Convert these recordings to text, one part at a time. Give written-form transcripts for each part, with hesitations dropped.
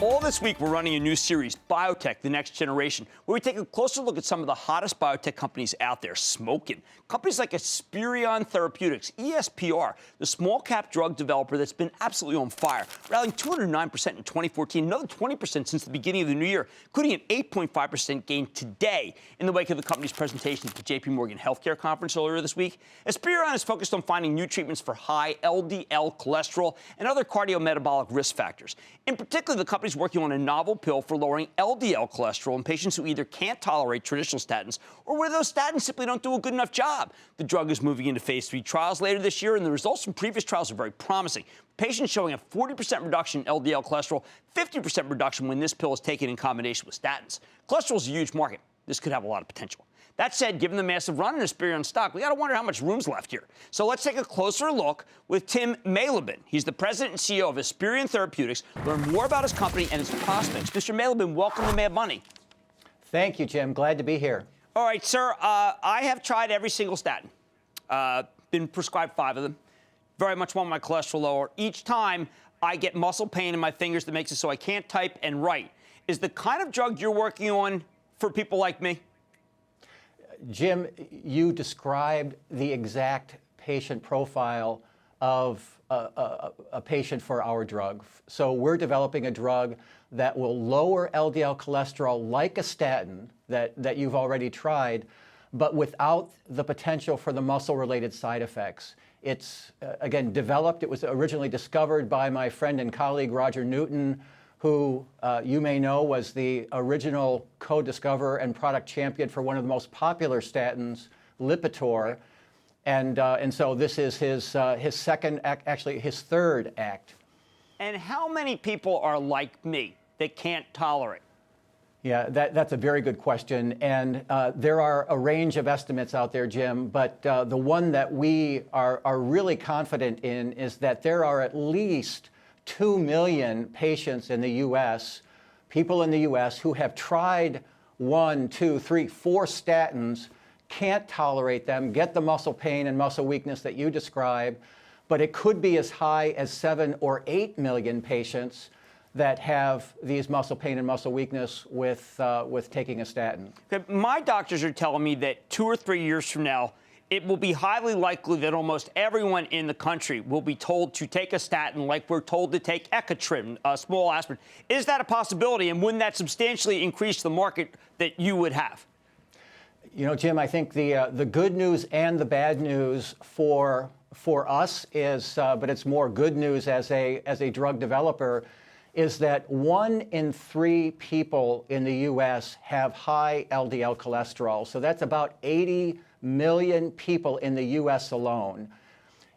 All this week, we're running a new series, Biotech, the Next Generation, where we take a closer look at some of the hottest biotech companies out there smoking. Companies like Esperion Therapeutics, ESPR, the small-cap drug developer that's been absolutely on fire, rallying 209% in 2014, another 20% since the beginning of the new year, including an 8.5% gain today in the wake of the company's presentation at the J.P. Morgan Healthcare Conference earlier this week. Esperion is focused on finding new treatments for high LDL cholesterol and other cardiometabolic risk factors. In particular, the company's working on a novel pill for lowering LDL cholesterol in patients who either can't tolerate traditional statins or where those statins simply don't do a good enough job. The drug is moving into phase 3 trials later this year, and the results from previous trials are very promising. Patients showing a 40% reduction in LDL cholesterol, 50% reduction when this pill is taken in combination with statins. Cholesterol is a huge market. This could have a lot of potential. That said, given the massive run in Esperion stock, we got to wonder how much room's left here. So let's take a closer look with Tim Mayleben. He's the president and CEO of Esperion Therapeutics. Learn more about his company and its prospects. Mr. Mayleben, welcome to Mad Money. Thank you, Jim. Glad to be here. All right, sir. I have tried every single statin. Been prescribed 5 of them. Very much want my cholesterol lower. Each time, I get muscle pain in my fingers that makes it so I can't type and write. Is the kind of drug you're working on for people like me? Jim, you described the exact patient profile of a patient for our drug. So we're developing a drug that will lower LDL cholesterol like a statin that you've already tried, but without the potential for the muscle-related side effects. It's, again, developed. It was originally discovered by my friend and colleague, Roger Newton, who you may know was the original co-discoverer and product champion for one of the most popular statins, Lipitor. And so this is his second act, actually his third act. And how many people are like me that can't tolerate? Yeah, that's a very good question. And there are a range of estimates out there, Jim, but the one that we are really confident in is that there are at least 2 million patients in the U.S., people in the U.S. who have tried 1, 2, 3, 4 statins, can't tolerate them, get the muscle pain and muscle weakness that you describe, but it could be as high as 7 or 8 million patients that have these muscle pain and muscle weakness with taking a statin. My doctors are telling me that 2 or 3 years from now, it will be highly likely that almost everyone in the country will be told to take a statin like we're told to take Ecotrim, small aspirin. Is that a possibility, and wouldn't that substantially increase the market that you would have? You know, Jim, I think the good news and the bad news for us is, but it's more good news as a drug developer, is that 1 in 3 people in the U.S. have high LDL cholesterol. So that's about 80 million people in the U.S. alone.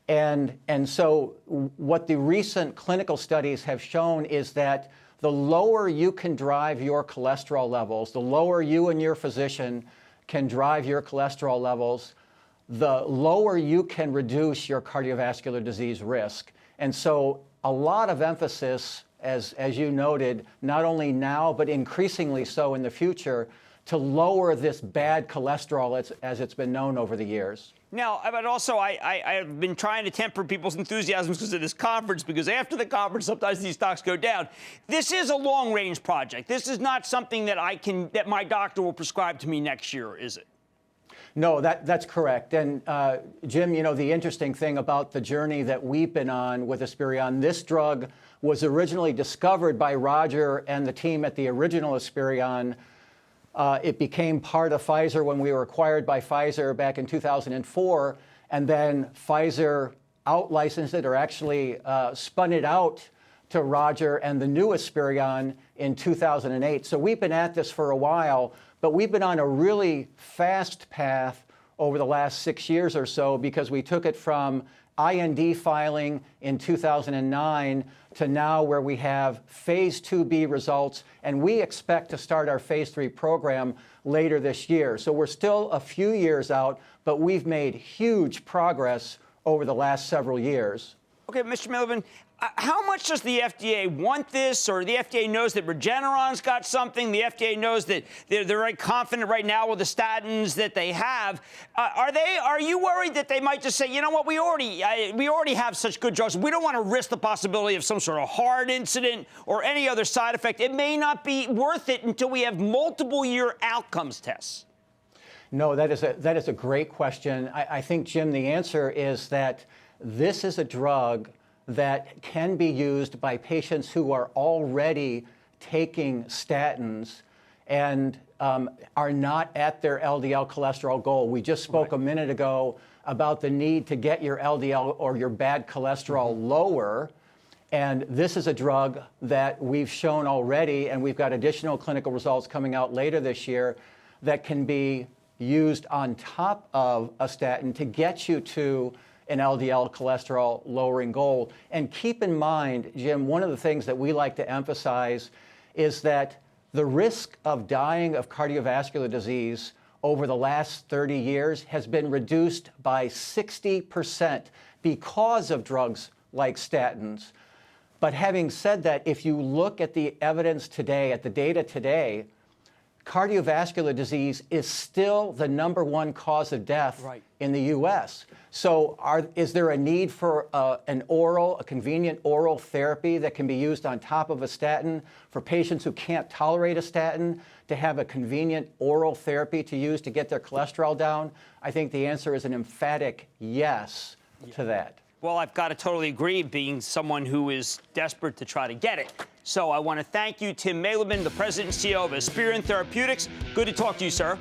And so what the recent clinical studies have shown is that the lower you can drive your cholesterol levels, the lower you and your physician can drive your cholesterol levels, the lower you can reduce your cardiovascular disease risk. And so a lot of emphasis, as you noted, not only now, but increasingly so in the future, to lower this bad cholesterol as it's been known over the years. Now, but also, I've been trying to temper people's enthusiasms because of this conference, because after the conference, sometimes these stocks go down. This is a long-range project. This is not something that that my doctor will prescribe to me next year, is it? No, that's correct. And Jim, you know, the interesting thing about the journey that we've been on with Esperion, this drug was originally discovered by Roger and the team at the original Esperion. It became part of Pfizer when we were acquired by Pfizer back in 2004, and then Pfizer out-licensed it, or actually spun it out to Roger and the new Esperion in 2008. So we've been at this for a while, but we've been on a really fast path over the last 6 years or so, because we took it from IND filing in 2009 to now where we have phase 2B results, and we expect to start our phase 3 program later this year. So we're still a few years out, but we've made huge progress over the last several years. Okay, Mr. Mayleben, how much does the FDA want this, or the FDA knows that Regeneron's got something? The FDA knows that they're very confident right now with the statins that they have. Are you worried that they might just say, you know what, we already have such good drugs. We don't want to risk the possibility of some sort of heart incident or any other side effect. It may not be worth it until we have multiple-year outcomes tests. No, that is a great question. I think, Jim, the answer is that this is a drug that can be used by patients who are already taking statins and are not at their LDL cholesterol goal. We just spoke a minute ago about the need to get your LDL or your bad cholesterol lower. And this is a drug that we've shown already, and we've got additional clinical results coming out later this year that can be used on top of a statin to get you to an LDL cholesterol lowering goal. And keep in mind, Jim, one of the things that we like to emphasize is that the risk of dying of cardiovascular disease over the last 30 years has been reduced by 60% because of drugs like statins. But having said that, if you look at the evidence today, at the data today, cardiovascular disease is still the #1 cause of death in the U.S. So is there a need for a convenient oral therapy that can be used on top of a statin for patients who can't tolerate a statin to have a convenient oral therapy to use to get their cholesterol down? I think the answer is an emphatic yes to that. Well, I've got to totally agree, being someone who is desperate to try to get it. So I want to thank you, Tim Mayleben, the president and CEO of Esperion Therapeutics. Good to talk to you, sir.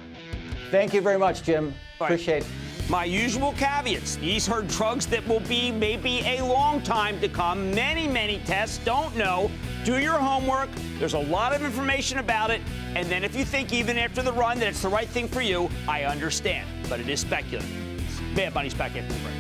Thank you very much, Jim. Appreciate it. My usual caveats. These are drugs that will be maybe a long time to come. Many tests. Don't know. Do your homework. There's a lot of information about it. And then if you think even after the run that it's the right thing for you, I understand. But it is speculative. Bad Bunny's back after the break.